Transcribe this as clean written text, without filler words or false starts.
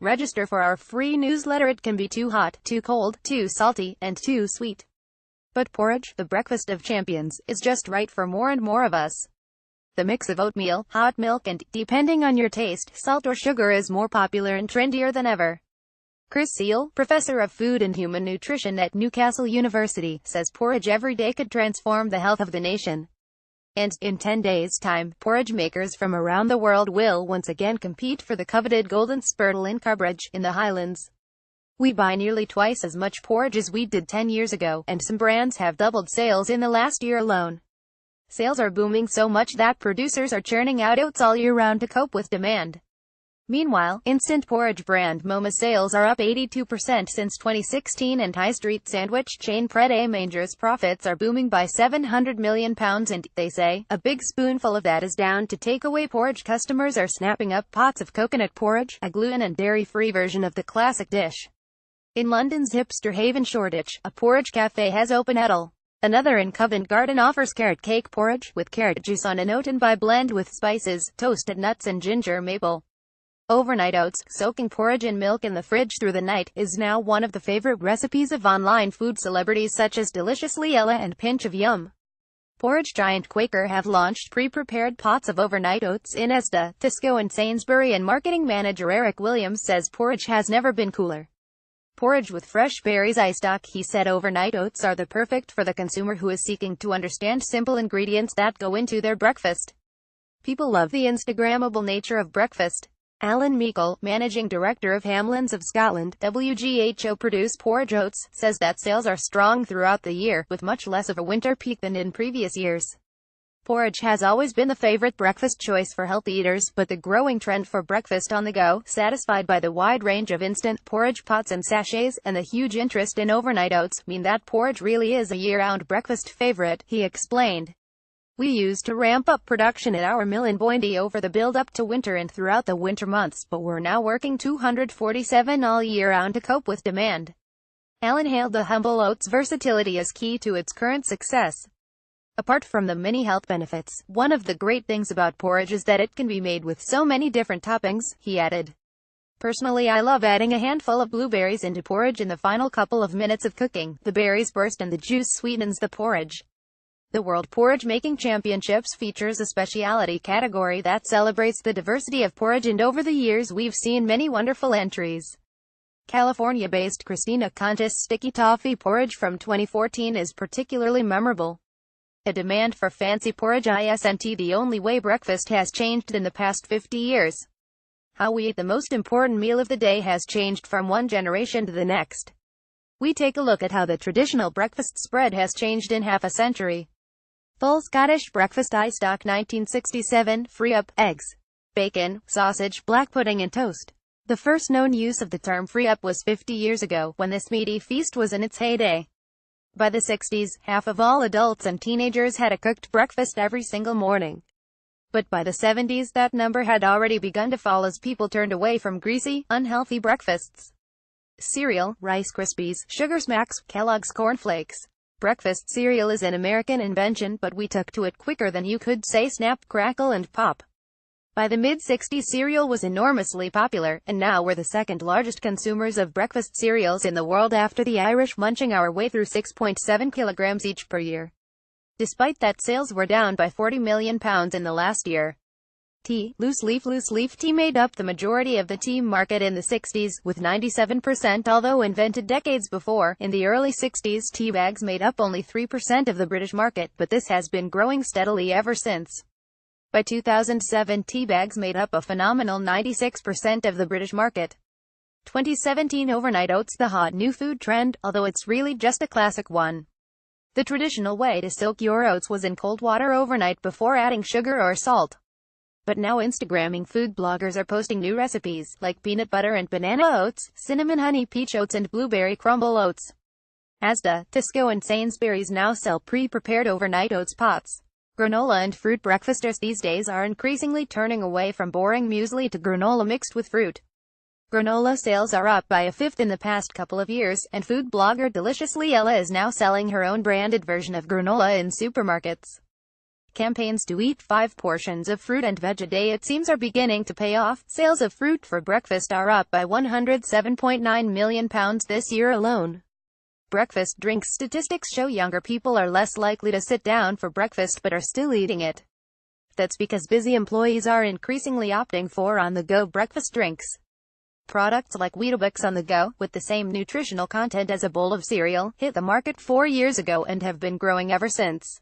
Register for our free newsletter. It can be too hot, too cold, too salty, and too sweet. But porridge, the breakfast of champions, is just right for more and more of us. The mix of oatmeal, hot milk and, depending on your taste, salt or sugar is more popular and trendier than ever. Chris Seal, professor of food and human nutrition at Newcastle University, says porridge every day could transform the health of the nation. And, in 10 days' time, porridge makers from around the world will once again compete for the coveted golden spurtle in Carbridge, in the Highlands. We buy nearly twice as much porridge as we did 10 years ago, and some brands have doubled sales in the last year alone. Sales are booming so much that producers are churning out oats all year round to cope with demand. Meanwhile, instant porridge brand Moma's sales are up 82% since 2016, and high street sandwich chain Pret A Manger's profits are booming by £700 million, and, they say, a big spoonful of that is down to takeaway porridge. Customers are snapping up pots of coconut porridge, a gluten and dairy-free version of the classic dish. In London's hipster haven Shoreditch, a porridge cafe has opened. Another in Covent Garden offers carrot cake porridge, with carrot juice on an oat and by blend with spices, toasted nuts and ginger maple. Overnight oats, soaking porridge in milk in the fridge through the night, is now one of the favorite recipes of online food celebrities such as Deliciously Ella and Pinch of Yum. Porridge giant Quaker have launched pre-prepared pots of overnight oats in Asda, Tesco and Sainsbury, and marketing manager Eric Williams says porridge has never been cooler. Porridge with fresh berries icestock. He said overnight oats are the perfect for the consumer who is seeking to understand simple ingredients that go into their breakfast. People love the Instagrammable nature of breakfast. Alan Meikle, managing director of Hamlins of Scotland, WGHO produce porridge oats, says that sales are strong throughout the year, with much less of a winter peak than in previous years. Porridge has always been the favorite breakfast choice for health eaters, but the growing trend for breakfast on the go, satisfied by the wide range of instant porridge pots and sachets, and the huge interest in overnight oats, mean that porridge really is a year-round breakfast favorite, he explained. We used to ramp up production at our mill in Boyndy over the build-up to winter and throughout the winter months, but we're now working 247 all year round to cope with demand. Alan hailed the humble oats' versatility as key to its current success. Apart from the many health benefits, one of the great things about porridge is that it can be made with so many different toppings, he added. Personally, I love adding a handful of blueberries into porridge in the final couple of minutes of cooking. The berries burst and the juice sweetens the porridge. The World Porridge Making Championships features a specialty category that celebrates the diversity of porridge, and over the years we've seen many wonderful entries. California-based Christina Contis' Sticky Toffee porridge from 2014 is particularly memorable. A demand for fancy porridge isn't the only way breakfast has changed in the past 50 years. How we eat the most important meal of the day has changed from one generation to the next. We take a look at how the traditional breakfast spread has changed in half a century. Full Scottish breakfast icestock 1967, free up, eggs, bacon, sausage, black pudding and toast. The first known use of the term free up was 50 years ago, when this meaty feast was in its heyday. By the 60s, half of all adults and teenagers had a cooked breakfast every single morning. But by the 70s that number had already begun to fall as people turned away from greasy, unhealthy breakfasts. Cereal, Rice Krispies, Sugar Smacks, Kellogg's Corn Flakes. Breakfast cereal is an American invention, but we took to it quicker than you could say snap, crackle and pop. By the mid-60s cereal was enormously popular, and now we're the second largest consumers of breakfast cereals in the world after the Irish, munching our way through 6.7 kilograms each per year. Despite that, sales were down by £40 million in the last year. Tea, loose leaf tea made up the majority of the tea market in the 60s, with 97%, although invented decades before. In the early 60s, tea bags made up only 3% of the British market, but this has been growing steadily ever since. By 2007, tea bags made up a phenomenal 96% of the British market. 2017 overnight oats, the hot new food trend, although it's really just a classic one. The traditional way to soak your oats was in cold water overnight before adding sugar or salt. But now Instagramming food bloggers are posting new recipes, like peanut butter and banana oats, cinnamon honey peach oats and blueberry crumble oats. Asda, Tesco and Sainsbury's now sell pre-prepared overnight oats pots. Granola and fruit breakfasters these days are increasingly turning away from boring muesli to granola mixed with fruit. Granola sales are up by a fifth in the past couple of years, and food blogger Deliciously Ella is now selling her own branded version of granola in supermarkets. Campaigns to eat 5 portions of fruit and veg a day, it seems, are beginning to pay off. Sales of fruit for breakfast are up by £107.9 million this year alone. Breakfast drinks statistics show younger people are less likely to sit down for breakfast but are still eating it. That's because busy employees are increasingly opting for on-the-go breakfast drinks. Products like Weetabix on the go, with the same nutritional content as a bowl of cereal, hit the market 4 years ago and have been growing ever since.